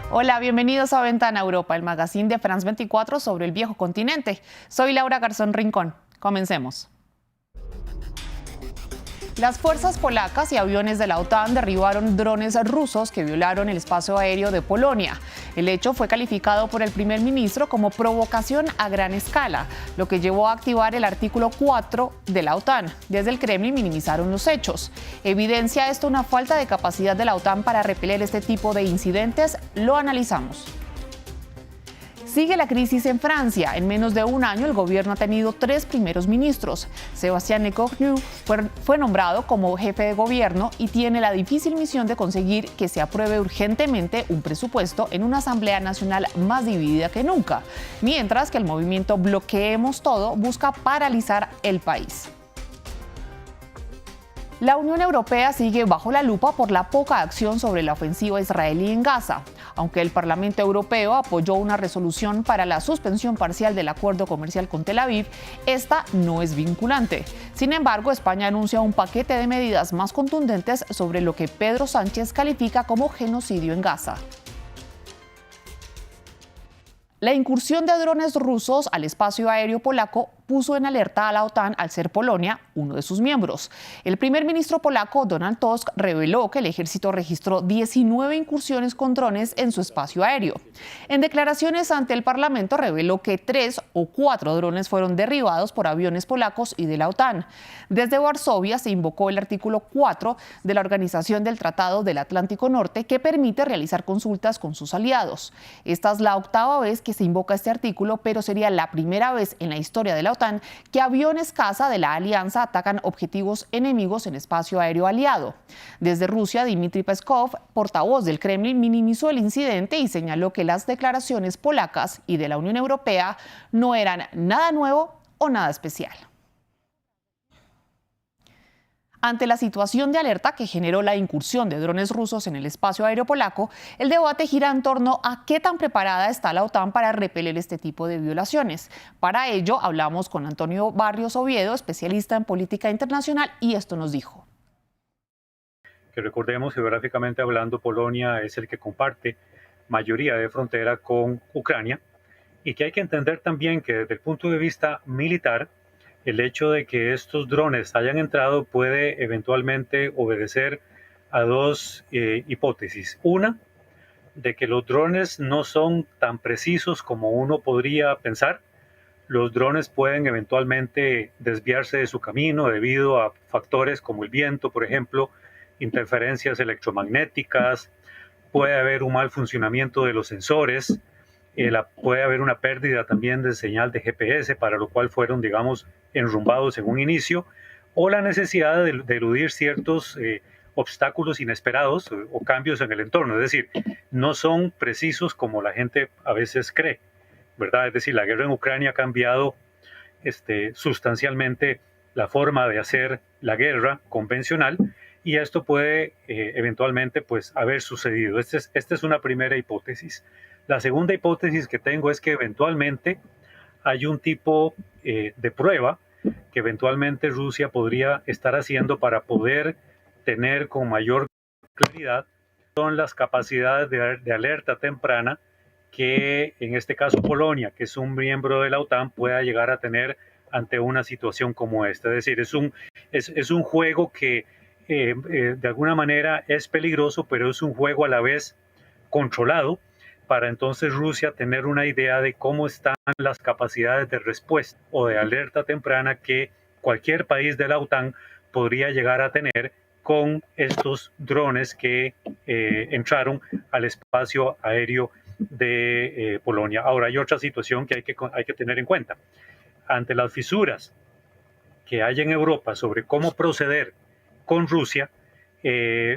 Hola, bienvenidos a Ventana Europa, el magazine de France 24 sobre el viejo continente. Soy Laura Garzón Rincón. Comencemos. Las fuerzas polacas y aviones de la OTAN derribaron drones rusos que violaron el espacio aéreo de Polonia. El hecho fue calificado por el primer ministro como provocación a gran escala, lo que llevó a activar el artículo 4 de la OTAN. Desde el Kremlin minimizaron los hechos. ¿Evidencia esto una falta de capacidad de la OTAN para repeler este tipo de incidentes? Lo analizamos. Sigue la crisis en Francia. En menos de un año, el gobierno ha tenido 3 primeros ministros. Sébastien Lecornu fue nombrado como jefe de gobierno y tiene la difícil misión de conseguir que se apruebe urgentemente un presupuesto en una Asamblea Nacional más dividida que nunca, mientras que el movimiento Bloqueemos Todo busca paralizar el país. La Unión Europea sigue bajo la lupa por la poca acción sobre la ofensiva israelí en Gaza. Aunque el Parlamento Europeo apoyó una resolución para la suspensión parcial del acuerdo comercial con Tel Aviv, esta no es vinculante. Sin embargo, España anuncia un paquete de medidas más contundentes sobre lo que Pedro Sánchez califica como genocidio en Gaza. La incursión de drones rusos al espacio aéreo polaco puso en alerta a la OTAN al ser Polonia uno de sus miembros. El primer ministro polaco, Donald Tusk, reveló que el ejército registró 19 incursiones con drones en su espacio aéreo. En declaraciones ante el Parlamento reveló que 3 o 4 drones fueron derribados por aviones polacos y de la OTAN. Desde Varsovia se invocó el artículo 4 de la Organización del Tratado del Atlántico Norte, que permite realizar consultas con sus aliados. Esta es la 8ª vez que se invoca este artículo, pero sería la primera vez en la historia de la OTAN que aviones caza de la alianza atacan objetivos enemigos en espacio aéreo aliado. Desde Rusia, Dmitry Peskov, portavoz del Kremlin, minimizó el incidente y señaló que las declaraciones polacas y de la Unión Europea no eran nada nuevo o nada especial. Ante la situación de alerta que generó la incursión de drones rusos en el espacio aéreo polaco, el debate gira en torno a qué tan preparada está la OTAN para repeler este tipo de violaciones. Para ello, hablamos con Antonio Barrios Oviedo, especialista en política internacional, y esto nos dijo. Que recordemos, geográficamente hablando, Polonia es el que comparte mayoría de frontera con Ucrania, y que hay que entender también que desde el punto de vista militar, el hecho de que estos drones hayan entrado puede eventualmente obedecer a 2 hipótesis. Una, de que los drones no son tan precisos como uno podría pensar. Los drones pueden eventualmente desviarse de su camino debido a factores como el viento, por ejemplo, interferencias electromagnéticas, puede haber un mal funcionamiento de los sensores, puede haber una pérdida también de señal de GPS, para lo cual fueron, digamos, enrumbados en un inicio, o la necesidad de eludir ciertos obstáculos inesperados o cambios en el entorno. Es decir, no son precisos como la gente a veces cree, ¿verdad? Es decir, la guerra en Ucrania ha cambiado sustancialmente la forma de hacer la guerra convencional, y esto puede eventualmente pues haber sucedido. Esta es una primera hipótesis. La segunda hipótesis que tengo es que eventualmente hay un tipo de prueba que eventualmente Rusia podría estar haciendo para poder tener con mayor claridad son las capacidades de alerta temprana que en este caso Polonia, que es un miembro de la OTAN, pueda llegar a tener ante una situación como esta. Es decir, es un juego que de alguna manera es peligroso, pero es un juego a la vez controlado, para entonces Rusia tener una idea de cómo están las capacidades de respuesta o de alerta temprana que cualquier país de la OTAN podría llegar a tener con estos drones que entraron al espacio aéreo de Polonia. Ahora, hay otra situación que hay que tener en cuenta. Ante las fisuras que hay en Europa sobre cómo proceder con Rusia,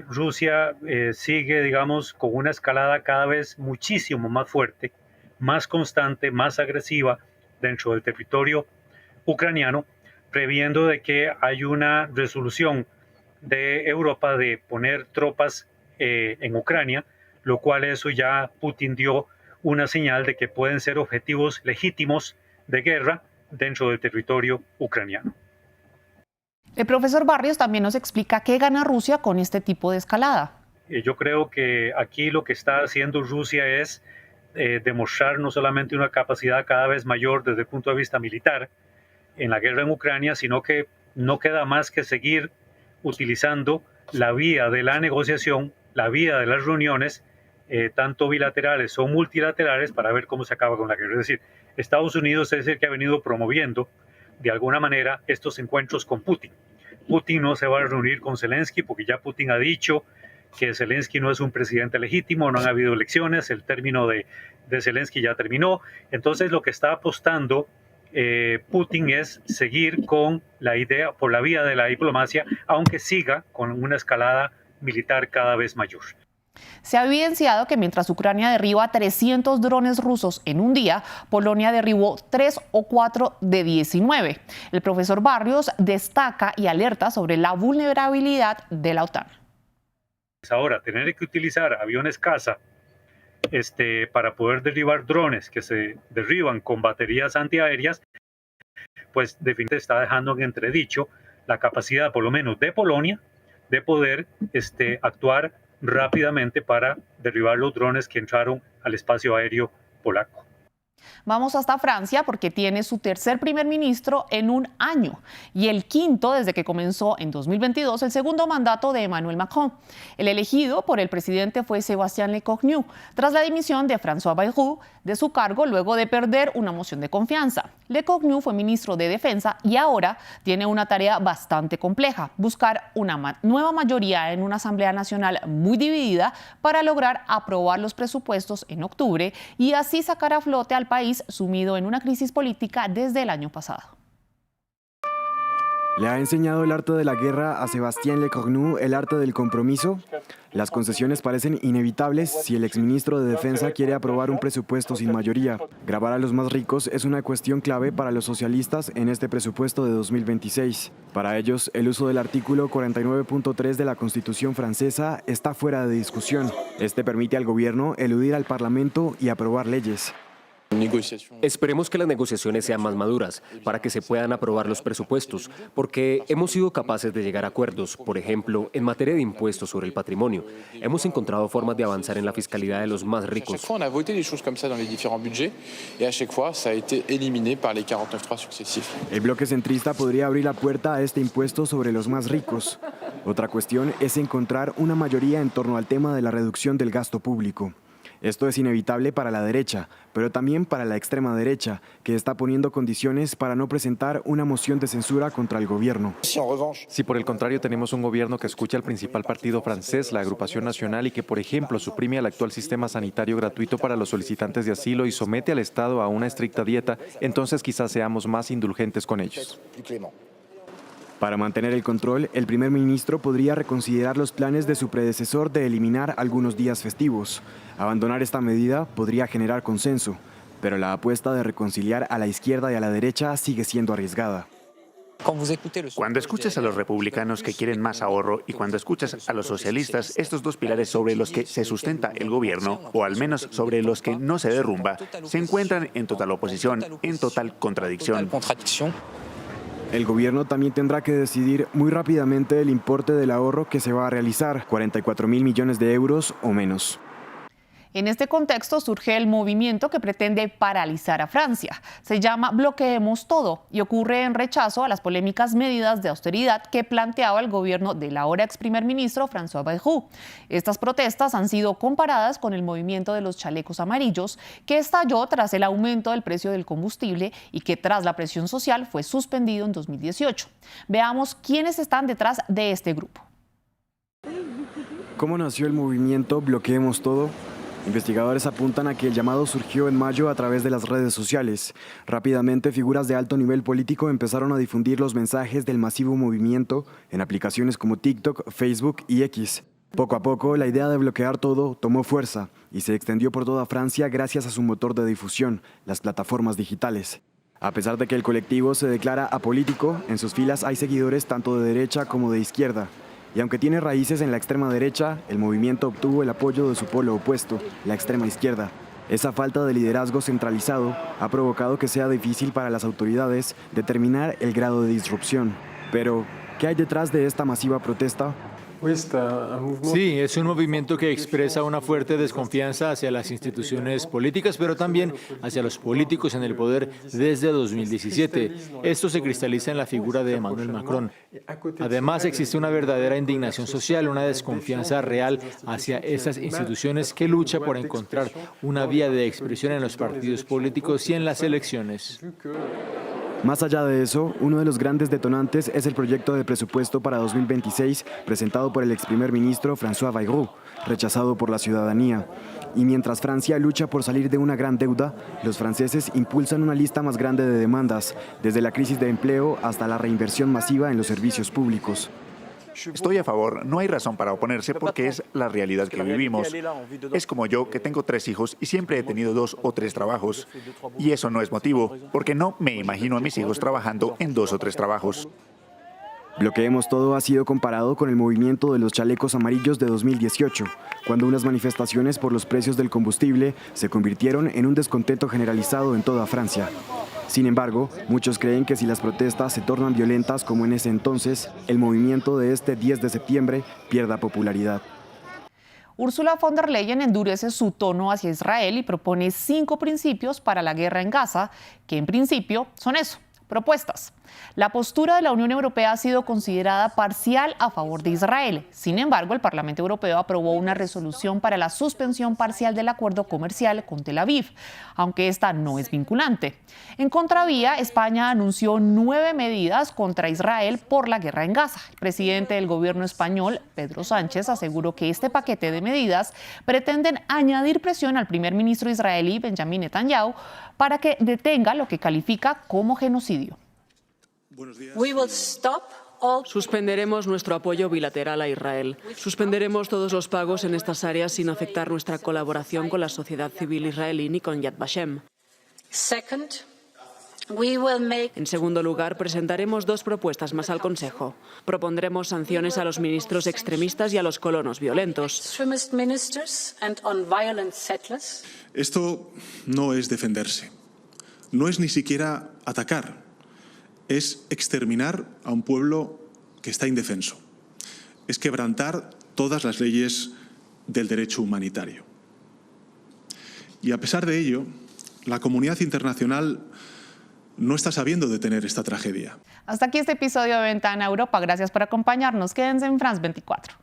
Rusia sigue, digamos, con una escalada cada vez muchísimo más fuerte, más constante, más agresiva dentro del territorio ucraniano, previendo de que hay una resolución de Europa de poner tropas en Ucrania, lo cual eso ya Putin dio una señal de que pueden ser objetivos legítimos de guerra dentro del territorio ucraniano. El profesor Barrios también nos explica qué gana Rusia con este tipo de escalada. Yo creo que aquí lo que está haciendo Rusia es demostrar no solamente una capacidad cada vez mayor desde el punto de vista militar en la guerra en Ucrania, sino que no queda más que seguir utilizando la vía de la negociación, la vía de las reuniones, tanto bilaterales o multilaterales, para ver cómo se acaba con la guerra. Es decir, Estados Unidos es el que ha venido promoviendo de alguna manera estos encuentros con Putin. Putin no se va a reunir con Zelensky porque ya Putin ha dicho que Zelensky no es un presidente legítimo, no han habido elecciones, el término de Zelensky ya terminó. Entonces lo que está apostando Putin es seguir con la idea por la vía de la diplomacia, aunque siga con una escalada militar cada vez mayor. Se ha evidenciado que mientras Ucrania derriba 300 drones rusos en un día, Polonia derribó 3 o 4 de 19. El profesor Barrios destaca y alerta sobre la vulnerabilidad de la OTAN. Ahora, tener que utilizar aviones caza para poder derribar drones que se derriban con baterías antiaéreas, pues definitivamente está dejando en entredicho la capacidad, por lo menos de Polonia, de poder actuar rápidamente para derribar los drones que entraron al espacio aéreo polaco. Vamos hasta Francia porque tiene su tercer primer ministro en un año y el quinto desde que comenzó en 2022 el segundo mandato de Emmanuel Macron. El elegido por el presidente fue Sébastien Lecornu, tras la dimisión de François Bayrou de su cargo luego de perder una moción de confianza. Lecornu fue ministro de Defensa y ahora tiene una tarea bastante compleja: buscar una nueva mayoría en una Asamblea Nacional muy dividida para lograr aprobar los presupuestos en octubre y así sacar a flote al país sumido en una crisis política desde el año pasado. ¿Le ha enseñado el arte de la guerra a Sébastien Lecornu el arte del compromiso? Las concesiones parecen inevitables si el exministro de Defensa quiere aprobar un presupuesto sin mayoría. Grabar a los más ricos es una cuestión clave para los socialistas en este presupuesto de 2026. Para ellos, el uso del artículo 49.3 de la Constitución francesa está fuera de discusión. Este permite al gobierno eludir al Parlamento y aprobar leyes. Esperemos que las negociaciones sean más maduras para que se puedan aprobar los presupuestos, porque hemos sido capaces de llegar a acuerdos, por ejemplo, en materia de impuestos sobre el patrimonio. Hemos encontrado formas de avanzar en la fiscalidad de los más ricos. El bloque centrista podría abrir la puerta a este impuesto sobre los más ricos. Otra cuestión es encontrar una mayoría en torno al tema de la reducción del gasto público. Esto es inevitable para la derecha, pero también para la extrema derecha, que está poniendo condiciones para no presentar una moción de censura contra el gobierno. Si por el contrario tenemos un gobierno que escucha al principal partido francés, la Agrupación Nacional, y que, por ejemplo, suprime el actual sistema sanitario gratuito para los solicitantes de asilo y somete al Estado a una estricta dieta, entonces quizás seamos más indulgentes con ellos. Para mantener el control, el primer ministro podría reconsiderar los planes de su predecesor de eliminar algunos días festivos. Abandonar esta medida podría generar consenso, pero la apuesta de reconciliar a la izquierda y a la derecha sigue siendo arriesgada. Cuando escuchas a los republicanos que quieren más ahorro y cuando escuchas a los socialistas, estos dos pilares sobre los que se sustenta el gobierno, o al menos sobre los que no se derrumba, se encuentran en total oposición, en total contradicción. El gobierno también tendrá que decidir muy rápidamente el importe del ahorro que se va a realizar, 44.000 millones de euros o menos. En este contexto surge el movimiento que pretende paralizar a Francia. Se llama Bloqueemos Todo y ocurre en rechazo a las polémicas medidas de austeridad que planteaba el gobierno del ahora ex primer ministro François Bayrou. Estas protestas han sido comparadas con el movimiento de los chalecos amarillos, que estalló tras el aumento del precio del combustible y que tras la presión social fue suspendido en 2018. Veamos quiénes están detrás de este grupo. ¿Cómo nació el movimiento Bloqueemos Todo? Investigadores apuntan a que el llamado surgió en mayo a través de las redes sociales. Rápidamente, figuras de alto nivel político empezaron a difundir los mensajes del masivo movimiento en aplicaciones como TikTok, Facebook y X. Poco a poco, la idea de bloquear todo tomó fuerza y se extendió por toda Francia gracias a su motor de difusión, las plataformas digitales. A pesar de que el colectivo se declara apolítico, en sus filas hay seguidores tanto de derecha como de izquierda. Y aunque tiene raíces en la extrema derecha, el movimiento obtuvo el apoyo de su polo opuesto, la extrema izquierda. Esa falta de liderazgo centralizado ha provocado que sea difícil para las autoridades determinar el grado de disrupción. Pero, ¿qué hay detrás de esta masiva protesta? Sí, es un movimiento que expresa una fuerte desconfianza hacia las instituciones políticas, pero también hacia los políticos en el poder desde 2017. Esto se cristaliza en la figura de Emmanuel Macron. Además, existe una verdadera indignación social, una desconfianza real hacia estas instituciones que lucha por encontrar una vía de expresión en los partidos políticos y en las elecciones. Más allá de eso, uno de los grandes detonantes es el proyecto de presupuesto para 2026 presentado por el ex primer ministro François Bayrou, rechazado por la ciudadanía. Y mientras Francia lucha por salir de una gran deuda, los franceses impulsan una lista más grande de demandas, desde la crisis de empleo hasta la reinversión masiva en los servicios públicos. Estoy a favor, no hay razón para oponerse porque es la realidad que vivimos. Es como yo, que tengo 3 hijos y siempre he tenido 2 o 3 trabajos. Y eso no es motivo, porque no me imagino a mis hijos trabajando en 2 o 3 trabajos. Bloqueemos Todo ha sido comparado con el movimiento de los chalecos amarillos de 2018, cuando unas manifestaciones por los precios del combustible se convirtieron en un descontento generalizado en toda Francia. Sin embargo, muchos creen que si las protestas se tornan violentas como en ese entonces, el movimiento de este 10 de septiembre pierda popularidad. Ursula von der Leyen endurece su tono hacia Israel y propone 5 principios para la guerra en Gaza, que en principio son eso, propuestas. La postura de la Unión Europea ha sido considerada parcial a favor de Israel. Sin embargo, el Parlamento Europeo aprobó una resolución para la suspensión parcial del acuerdo comercial con Tel Aviv, aunque esta no es vinculante. En contravía, España anunció 9 medidas contra Israel por la guerra en Gaza. El presidente del gobierno español, Pedro Sánchez, aseguró que este paquete de medidas pretenden añadir presión al primer ministro israelí, Benjamin Netanyahu, para que detenga lo que califica como genocidio. Suspenderemos nuestro apoyo bilateral a Israel. Suspenderemos todos los pagos en estas áreas sin afectar nuestra colaboración con la sociedad civil israelí ni con Yad Vashem. En segundo lugar, presentaremos 2 propuestas más al Consejo. Propondremos sanciones a los ministros extremistas y a los colonos violentos. Esto no es defenderse. No es ni siquiera atacar. Es exterminar a un pueblo que está indefenso. Es quebrantar todas las leyes del derecho humanitario. Y a pesar de ello, la comunidad internacional no está sabiendo detener esta tragedia. Hasta aquí este episodio de Ventana Europa. Gracias por acompañarnos. Quédense en France 24.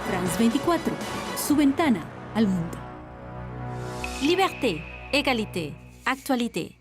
France 24, su ventana al mundo. Liberté, égalité, actualité.